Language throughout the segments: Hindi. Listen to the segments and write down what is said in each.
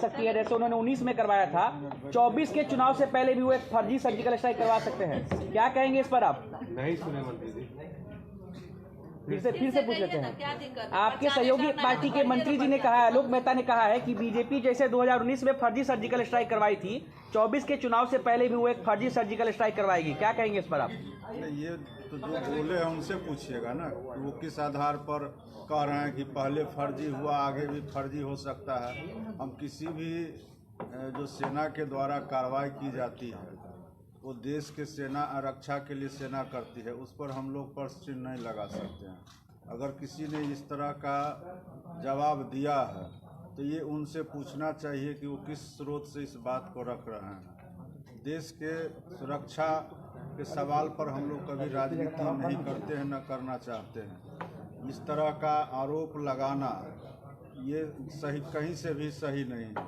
सकती है, जैसे उन्होंने 19 में करवाया था, 24 के चुनाव से पहले भी वो एक फर्जी सर्जिकल स्ट्राइक करवा सकते हैं। क्या कहेंगे इस पर आप? नहीं सुने मंत्री जी, फिर से पूछ लेते हैं। आपके सहयोगी पार्टी के मंत्री जी ने कहा है, आलोक मेहता ने कहा है कि बीजेपी जैसे 2019 में फर्जी सर्जिकल स्ट्राइक करवाई थी, 24 के चुनाव से पहले भी वो एक फर्जी सर्जिकल स्ट्राइक करवाएगी। क्या कहेंगे इस पर आप? ये तो जो बोले हैं उनसे पूछिएगा ना, वो किस आधार पर कह रहे हैं कि पहले फर्जी हुआ, आगे भी फर्जी हो सकता है। हम किसी भी जो सेना के द्वारा कार्रवाई की जाती है, वो देश के सेना रक्षा के लिए सेना करती है, उस पर हम लोग प्रश्न चिन्ह नहीं लगा सकते हैं। अगर किसी ने इस तरह का जवाब दिया है तो ये उनसे पूछना चाहिए कि वो किस स्रोत से इस बात को रख रहे हैं। देश के सुरक्षा के सवाल पर हम लोग कभी राजनीति नहीं करते हैं, न करना चाहते हैं। इस तरह का आरोप लगाना ये सही, कहीं से भी सही नहीं है।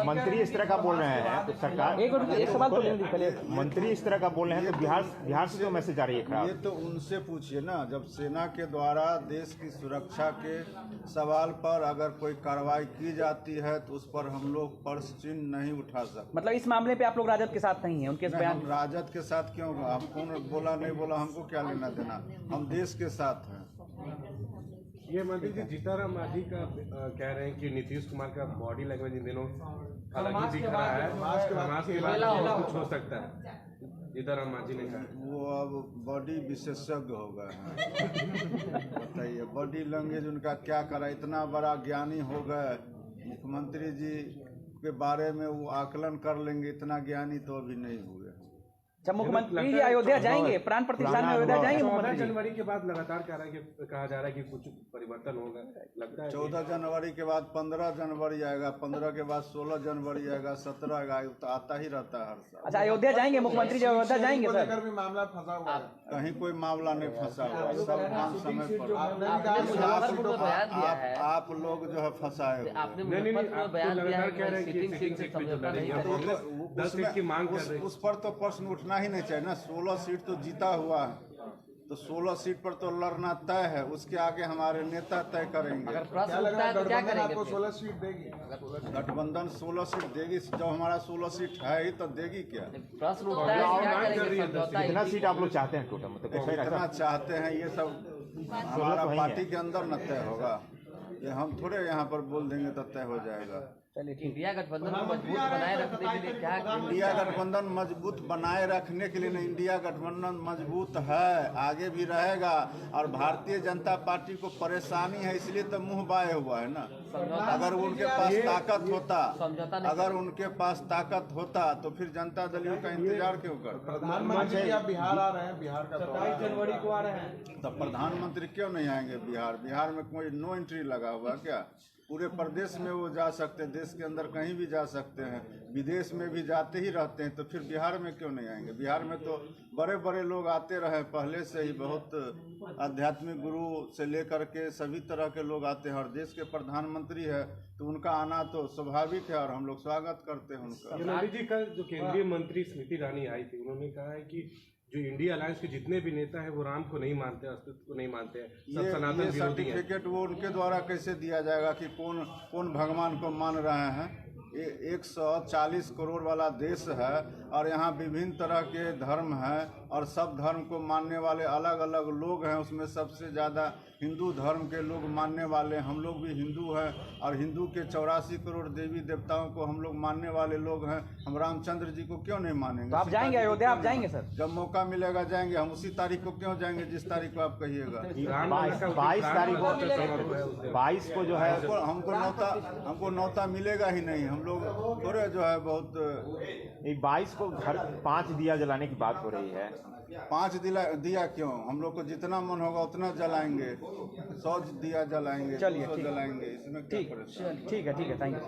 मंत्री इस तरह का बोल रहे हैं तो सरकार एक सवाल तो ले, मंत्री इस तरह का बोल रहे हैं तो बिहार से जो मैसेज आ रही है ये तो उनसे पूछिए ना। जब सेना के द्वारा देश की सुरक्षा के सवाल पर अगर कोई कार्रवाई की जाती है तो उस पर हम लोग प्रश्न चिन्ह नहीं उठा सकते। मतलब इस मामले पे आप लोग राजद के साथ नहीं है, उनके बयान? हम राजद के साथ क्यों? हम कौन बोला नहीं बोला, हमको क्या लेना देना? हम देश के साथ हैं। ये मंत्री जी जीताराम मांझी का कह रहे हैं कि नीतीश कुमार का बॉडी लैंग्वेज इन दिनों अलग ही दिख रहा है, समाज के बाद कुछ हो सकता है, जीताराम मांझी ने कहा। वो अब बॉडी विशेषज्ञ हो गए हैं। बताइए बॉडी लैंग्वेज उनका क्या करा? इतना बड़ा ज्ञानी हो गए, मुख्यमंत्री जी के बारे में वो आकलन कर लेंगे, इतना ज्ञानी तो अभी नहीं हुए। जब मुख्यमंत्री जी अयोध्या जाएंगे, प्राण प्रतिष्ठान में अयोध्या जाएंगे 14 जनवरी के बाद लगातार कहा जा रहा है कि कुछ परिवर्तन होगा, लगता है 14 जनवरी के बाद 15 जनवरी आएगा, 15 के बाद 16 जनवरी आएगा, 17 आएगा, तो आता ही रहता है हर साल। अच्छा, अयोध्या जाएंगे मुख्यमंत्री जी, अयोध्या जाएंगे सर? भी मामला फंसा हुआ है। कहीं कोई मामला नहीं फंसा हुआ, सब समय पर आप लोग जो है फंसाए हुए। आपने लगातार कह रहे हैं कि 10 सीट की मांग कर रहे हैं। उस पर तो प्रश्न उठना ही नहीं चाहिए ना। 16 सीट तो जीता हुआ है, तो 16 सीट पर तो लड़ना तय है, उसके आगे हमारे नेता तय करेंगे। अगर प्रश्न उठता है तो क्या करेंगे? आपको 16 सीट देगी? गठबंधन 16 सीट देगी, जब हमारा 16 सीट है ही तो देगी क्या? प्रश्न उठता है तो क्या करेंगे? कितना सीट आप लोग चाहते हैं टोटल? मतलब कितना चाहते हैं ये सब हमारा पार्टी के अंदर न तय होगा, ये हम थोड़े यहाँ पर बोल देंगे तो तय हो जाएगा। इंडिया गठबंधन को मजबूत बनाए रखने के लिए क्या? इंडिया गठबंधन मजबूत बनाए रखने के लिए नहीं, इंडिया गठबंधन मजबूत है, आगे भी रहेगा। और भारतीय जनता पार्टी को परेशानी है, इसलिए तो मुंह बाए हुआ है ना। अगर उनके पास ताकत होता, अगर उनके पास ताकत होता तो फिर जनता दल का इंतजार क्यों करता? प्रधानमंत्री जी आप बिहार आ रहे हैं, बिहार का 27 जनवरी को आ रहे हैं, तो प्रधानमंत्री क्यों नहीं आएंगे बिहार? बिहार में कोई नो एंट्री लगा हुआ क्या? पूरे प्रदेश में वो जा सकते हैं, देश के अंदर कहीं भी जा सकते हैं, विदेश में भी जाते ही रहते हैं, तो फिर बिहार में क्यों नहीं आएंगे? बिहार में तो बड़े बड़े लोग आते रहे पहले से ही, बहुत आध्यात्मिक गुरु से लेकर के सभी तरह के लोग आते हैं। और देश के प्रधानमंत्री है तो उनका आना तो स्वाभाविक है और हम लोग स्वागत करते हैं उनका। मोदी जी कल जो केंद्रीय मंत्री स्मृति ईरानी आई थी, उन्होंने कहा है कि जो इंडिया अलायंस के जितने भी नेता हैं वो राम को नहीं मानते, अस्तित्व को नहीं मानते हैं, सब सनातन विरोधी हैं। सर्टिफिकेट वो उनके द्वारा कैसे दिया जाएगा कि कौन भगवान को मान रहे हैं? 140 करोड़ वाला देश है और यहाँ विभिन्न तरह के धर्म हैं और सब धर्म को मानने वाले अलग अलग लोग हैं। उसमें सबसे ज़्यादा हिंदू धर्म के लोग मानने वाले, हम लोग भी हिंदू हैं और हिंदू के 84 करोड़ देवी देवताओं को हम लोग मानने वाले लोग हैं। हम रामचंद्र जी को क्यों नहीं मानेंगे? तो आप जाएंगे अयोध्या? आप जाएंगे सर? जब मौका मिलेगा जाएंगे। हम उसी तारीख को क्यों जाएंगे जिस तारीख को आप कहिएगा? 22 को जो है हमको नौता मिलेगा ही नहीं। हम लोग थोड़े जो है बहुत 22 को घर 5 दिया जलाने की बात हो रही है। 5 दिया क्यों? हम लोग को जितना मन होगा उतना जलाएंगे, 100 दिया जलाएंगे, 200 जलाएंगे, इसमें क्या परेशानी? ठीक है, थैंक यू।